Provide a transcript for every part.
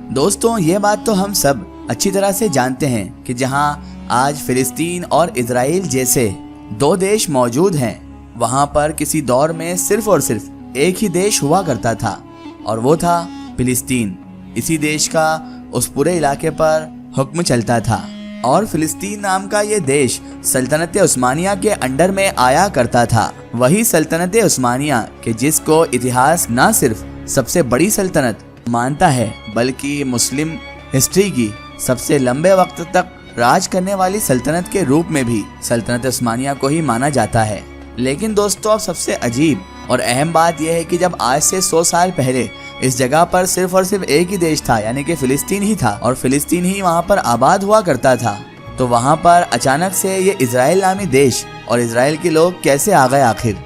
दोस्तों ये बात तो हम सब अच्छी तरह से जानते हैं कि जहां आज फिलिस्तीन और इजराइल जैसे दो देश मौजूद हैं, वहां पर किसी दौर में सिर्फ और सिर्फ एक ही देश हुआ करता था और वो था फिलिस्तीन। इसी देश का उस पूरे इलाके पर हुक्म चलता था और फिलिस्तीन नाम का ये देश सल्तनत उस्मानिया के अंडर में आया करता था। वही सल्तनत उस्मानिया के जिसको इतिहास न सिर्फ सबसे बड़ी सल्तनत मानता है बल्कि मुस्लिम हिस्ट्री की सबसे लंबे वक्त तक राज करने वाली सल्तनत के रूप में भी सल्तनत उस्मानिया को ही माना जाता है। लेकिन दोस्तों अब सबसे अजीब और अहम बात यह है कि जब आज से 100 साल पहले इस जगह पर सिर्फ और सिर्फ एक ही देश था, यानी कि फिलिस्तीन ही था और फिलिस्तीन ही वहाँ पर आबाद हुआ करता था, तो वहाँ पर अचानक से ये इजराइल नामी देश और इजराइल के लोग कैसे आ गए आखिर?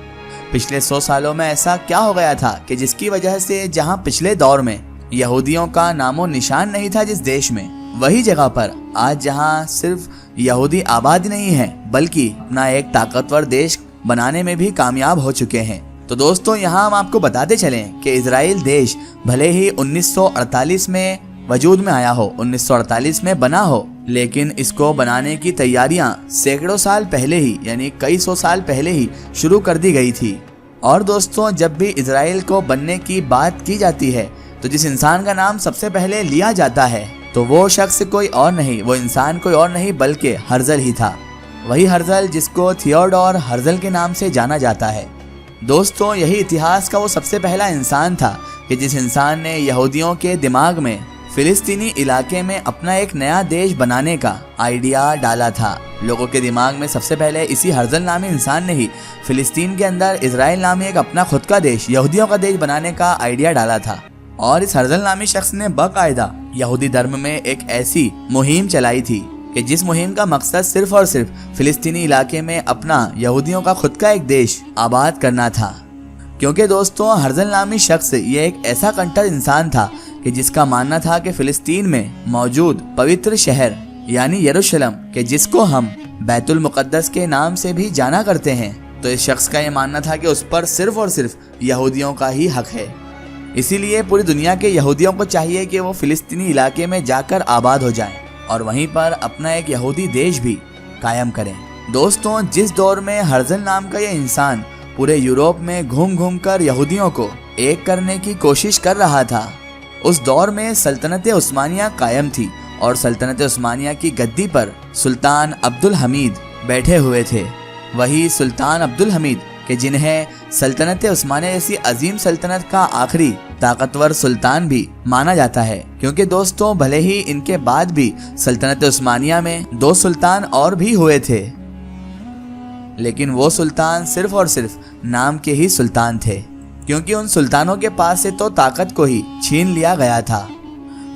पिछले 100 सालों में ऐसा क्या हो गया था कि जिसकी वजह से जहाँ पिछले दौर में यहूदियों का नामो निशान नहीं था जिस देश में, वही जगह पर आज जहाँ सिर्फ यहूदी आबाद नहीं है बल्कि अपना एक ताकतवर देश बनाने में भी कामयाब हो चुके हैं। तो दोस्तों यहाँ हम आपको बताते चलें कि इजराइल देश भले ही 1948 में वजूद में आया हो, 1948 में बना हो, लेकिन इसको बनाने की तैयारियां सैकड़ों साल पहले ही यानी कई सौ साल पहले ही शुरू कर दी गई थी। और दोस्तों जब भी इजराइल को बनने की बात की जाती है तो जिस इंसान का नाम सबसे पहले लिया जाता है तो वो शख्स कोई और नहीं, वो इंसान कोई और नहीं बल्कि हर्जल ही था। वही हर्जल जिसको थियोडोर हर्जल के नाम से जाना जाता है। दोस्तों यही इतिहास का वो सबसे पहला इंसान था कि जिस इंसान ने यहूदियों के दिमाग में फिलिस्तीनी इलाके में अपना एक नया देश बनाने का आइडिया डाला था। लोगों के दिमाग में सबसे पहले इसी हर्जल नामी इंसान ने ही फिलिस्तीन के अंदर इजराइल नामी एक अपना खुद का देश, यहूदियों का देश बनाने का आइडिया डाला था। और इस हर्जल नामी शख्स ने बाकायदा यहूदी धर्म में एक ऐसी मुहिम चलाई थी कि जिस मुहिम का मकसद सिर्फ और सिर्फ फिलिस्तीनी इलाके में अपना यहूदियों का खुद का एक देश आबाद करना था। क्योंकि दोस्तों हर्जल नामी शख्स ये एक ऐसा कट्टर इंसान था कि जिसका मानना था कि फिलिस्तीन में मौजूद पवित्र शहर यानी यरूशलेम के जिसको हम बैतुल मुक़द्दस के नाम से भी जाना करते हैं, तो इस शख्स का ये मानना था कि उस पर सिर्फ और सिर्फ यहूदियों का ही हक है। इसीलिए पूरी दुनिया के यहूदियों को चाहिए कि वो फिलिस्तीनी इलाके में जाकर आबाद हो जाएं और वहीं पर अपना एक यहूदी देश भी कायम करें। दोस्तों जिस दौर में हर्जल नाम का ये इंसान पूरे यूरोप में घूम घूम कर यहूदियों को एक करने की कोशिश कर रहा था, उस दौर में सल्तनत उस्मानिया कायम थी और सल्तनत उस्मानिया की गद्दी पर सुल्तान अब्दुल हमीद बैठे हुए थे। वही सुल्तान अब्दुल हमीद कि जिन्हें सल्तनत उस्मानिया जैसी अजीम सल्तनत का आखिरी ताकतवर सुल्तान भी माना जाता है। क्योंकि दोस्तों भले ही इनके बाद भी सल्तनत उस्मानिया में 2 सुल्तान और भी हुए थे, लेकिन वो सुल्तान सिर्फ और सिर्फ नाम के ही सुल्तान थे, क्योंकि उन सुल्तानों के पास से तो ताकत को ही छीन लिया गया था।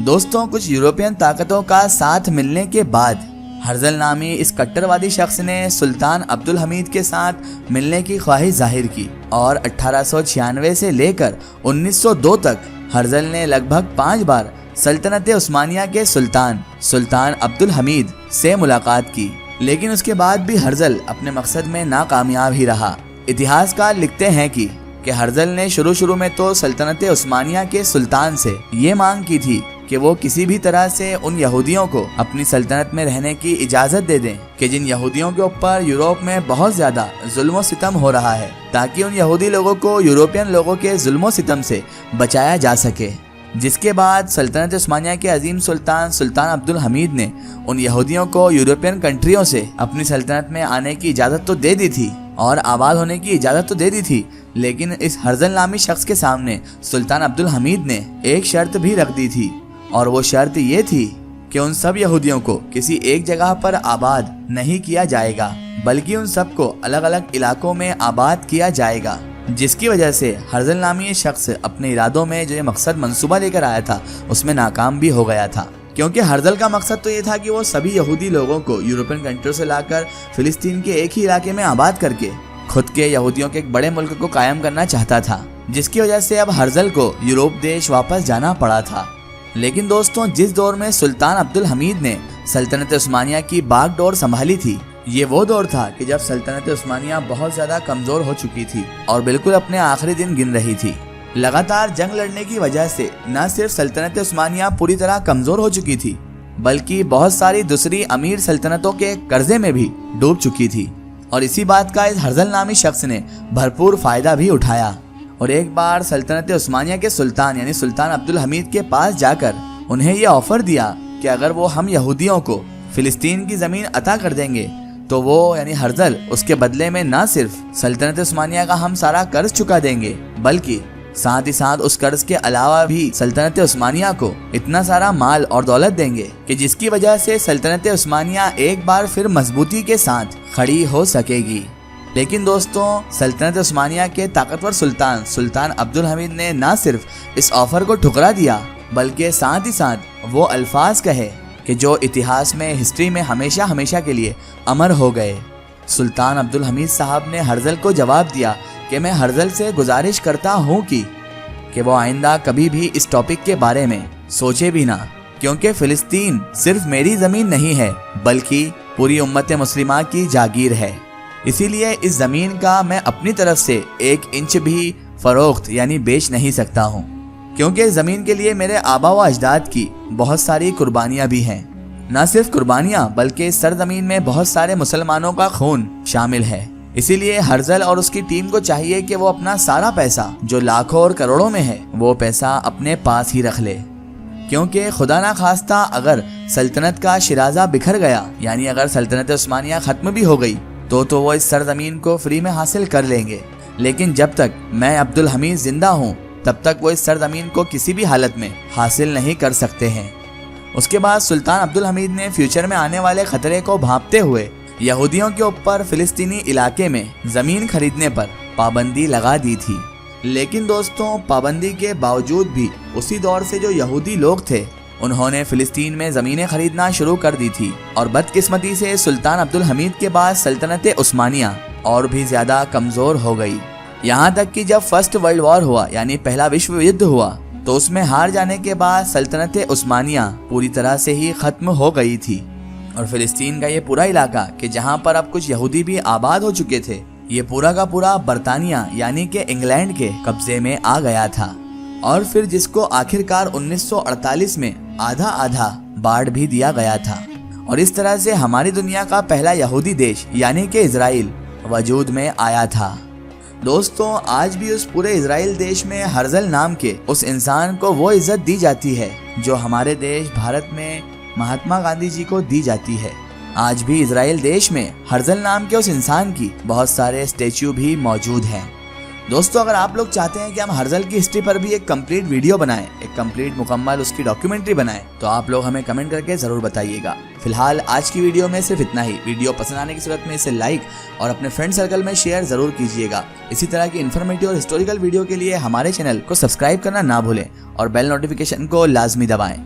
दोस्तों कुछ यूरोपियन ताकतों का साथ मिलने के बाद हर्जल नामी इस कट्टरवादी शख्स ने सुल्तान अब्दुल हमीद के साथ मिलने की ख्वाहिश जाहिर की और 1896 से लेकर 1902 तक हर्जल ने लगभग 5 बार सल्तनत उस्मानिया के सुल्तान अब्दुल हमीद से मुलाकात की, लेकिन उसके बाद भी हर्जल अपने मकसद में नाकामयाब ही रहा। इतिहासकार लिखते हैं कि हर्जल ने शुरू में तो सल्तनत उस्मानिया के सुल्तान से ये मांग की थी कि वो किसी भी तरह से उन यहूदियों को अपनी सल्तनत में रहने की इजाज़त दे दें कि जिन यहूदियों के ऊपर यूरोप में बहुत ज़्यादा जुल्म सितम हो रहा है, ताकि उन यहूदी लोगों को यूरोपियन लोगों के जुल्म सितम से बचाया जा सके। जिसके बाद सल्तनत उस्मानिया के अजीम सुल्तान अब्दुल हमीद ने उन यहूदियों को यूरोपियन कंट्रियों से अपनी सल्तनत में आने की इजाज़त तो दे दी थी और आबाद होने की इजाज़त तो दे दी थी, लेकिन इस हर्जल नामी शख्स के सामने सुल्तान अब्दुल हमीद ने एक शर्त भी रख दी थी और वो शर्त ये थी कि उन सब यहूदियों को किसी एक जगह पर आबाद नहीं किया जाएगा बल्कि उन सबको अलग अलग इलाकों में आबाद किया जाएगा। जिसकी वजह से हर्जल नामी शख्स अपने इरादों में जो ये मकसद मंसूबा लेकर आया था उसमें नाकाम भी हो गया था। क्योंकि हर्जल का मकसद तो ये था कि वो सभी यहूदी लोगों को यूरोपियन कंट्रियों से लाकर फिलिस्तीन के एक ही इलाके में आबाद करके खुद के यहूदियों के एक बड़े मुल्क को कायम करना चाहता था, जिसकी वजह से अब हर्जल को यूरोप देश वापस जाना पड़ा था। लेकिन दोस्तों जिस दौर में सुल्तान अब्दुल हमीद ने सल्तनत उस्मानिया की बागडोर संभाली थी, ये वो दौर था कि जब सल्तनत उस्मानिया बहुत ज़्यादा कमज़ोर हो चुकी थी और बिल्कुल अपने आखिरी दिन गिन रही थी। लगातार जंग लड़ने की वजह से न सिर्फ सल्तनत उस्मानिया पूरी तरह कमजोर हो चुकी थी, बल्कि बहुत सारी दूसरी अमीर सल्तनतों के कर्जे में भी डूब चुकी थी। और इसी बात का इस हर्जल नामी शख्स ने भरपूर फायदा भी उठाया और एक बार सल्तनत उस्मानिया के सुल्तान यानी सुल्तान अब्दुल हमीद के पास जाकर उन्हें यह ऑफर दिया कि अगर वो हम यहूदियों को फिलिस्तीन की ज़मीन अता कर देंगे तो वो यानी हर्जल उसके बदले में न सिर्फ सल्तनत उस्मानिया का हम सारा कर्ज चुका देंगे, बल्कि साथ ही साथ उस कर्ज के अलावा भी सल्तनत उस्मानिया को इतना सारा माल और दौलत देंगे कि जिसकी वजह से सल्तनत उस्मानिया एक बार फिर मजबूती के साथ खड़ी हो सकेगी। लेकिन दोस्तों, सल्तनत उस्मानिया के ताकतवर सुल्तान अब्दुल हमीद ने न सिर्फ इस ऑफर को ठुकरा दिया, बल्कि साथ ही साथ वो अल्फाज कहे कि जो इतिहास में हिस्ट्री में हमेशा हमेशा के लिए अमर हो गए। सुल्तान अब्दुल हमीद साहब ने हर्जल को जवाब दिया कि मैं हर्जल से गुजारिश करता हूँ कि वो आइंदा कभी भी इस टॉपिक के बारे में सोचे भी ना, क्योंकि फिलिस्तीन सिर्फ मेरी ज़मीन नहीं है बल्कि पूरी उम्मत मुस्लिमा की जागीर है। इसीलिए इस ज़मीन का मैं अपनी तरफ से 1 इंच भी फरोख्त यानी बेच नहीं सकता हूँ, क्योंकि इस ज़मीन के लिए मेरे आबा व अजदाद की बहुत सारी कुर्बानियाँ भी हैं। न सिर्फ कुर्बानियाँ बल्कि इस सरजमीन में बहुत सारे मुसलमानों का खून शामिल है। इसीलिए हर्जल और उसकी टीम को चाहिए कि वो अपना सारा पैसा जो लाखों और करोड़ों में है वो पैसा अपने पास ही रख ले, क्योंकि खुदा ना खास्ता अगर सल्तनत का शिराजा बिखर गया यानी अगर सल्तनत उस्मानिया ख़त्म भी हो गई तो वो इस सरजमीन को फ्री में हासिल कर लेंगे। लेकिन जब तक मैं अब्दुल हमीद जिंदा हूँ तब तक वो इस सरजमीन को किसी भी हालत में हासिल नहीं कर सकते हैं। उसके बाद सुल्तान अब्दुल हमीद ने फ्यूचर में आने वाले खतरे को भांपते हुए यहूदियों के ऊपर फिलिस्तीनी इलाके में ज़मीन खरीदने पर पाबंदी लगा दी थी। लेकिन दोस्तों, पाबंदी के बावजूद भी उसी दौर से जो यहूदी लोग थे उन्होंने फिलिस्तीन में ज़मीनें खरीदना शुरू कर दी थी। और बदकिस्मती से सुल्तान अब्दुल हमीद के बाद सल्तनत उस्मानिया और भी ज़्यादा कमज़ोर हो गई। यहाँ तक कि जब फर्स्ट वर्ल्ड वॉर हुआ यानी पहला विश्व युद्ध हुआ तो उसमें हार जाने के बाद सल्तनत उस्मानिया पूरी तरह से ही ख़त्म हो गई थी और फिलिस्तीन का ये पूरा इलाका कि जहाँ पर अब कुछ यहूदी भी आबाद हो चुके थे, ये पूरा का पूरा बरतानिया यानी कि इंग्लैंड के कब्जे में आ गया था। और फिर जिसको आखिरकार 1948 में आधा आधा बांट भी दिया गया था। और इस तरह से हमारी दुनिया का पहला यहूदी देश यानी कि इजराइल वजूद में आया था। दोस्तों, आज भी उस पूरे इजराइल देश में हर्जल नाम के उस इंसान को वो इज्जत दी जाती है जो हमारे देश भारत में महात्मा गांधी जी को दी जाती है। आज भी इजराइल देश में हर्जल नाम के उस इंसान की बहुत सारे स्टैच्यू भी मौजूद हैं। दोस्तों, अगर आप लोग चाहते हैं कि हम हर्जल की हिस्ट्री पर भी एक कंप्लीट वीडियो बनाएं, एक कंप्लीट मुकम्मल उसकी डॉक्यूमेंट्री बनाएं, तो आप लोग हमें कमेंट करके ज़रूर बताइएगा। फिलहाल आज की वीडियो में सिर्फ इतना ही। वीडियो पसंद आने की सूरत में इसे लाइक और अपने फ्रेंड सर्कल में शेयर ज़रूर कीजिएगा। इसी तरह की इन्फॉर्मेटिव और हिस्टोरिकल वीडियो के लिए हमारे चैनल को सब्सक्राइब करना ना भूलें और बेल नोटिफिकेशन को लाजमी दबाएं।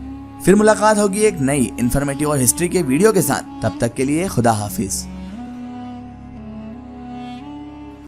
फिर मुलाकात होगी एक नई इन्फॉर्मेटिव और हिस्ट्री के वीडियो के साथ। तब तक के लिए खुदा हाफिज।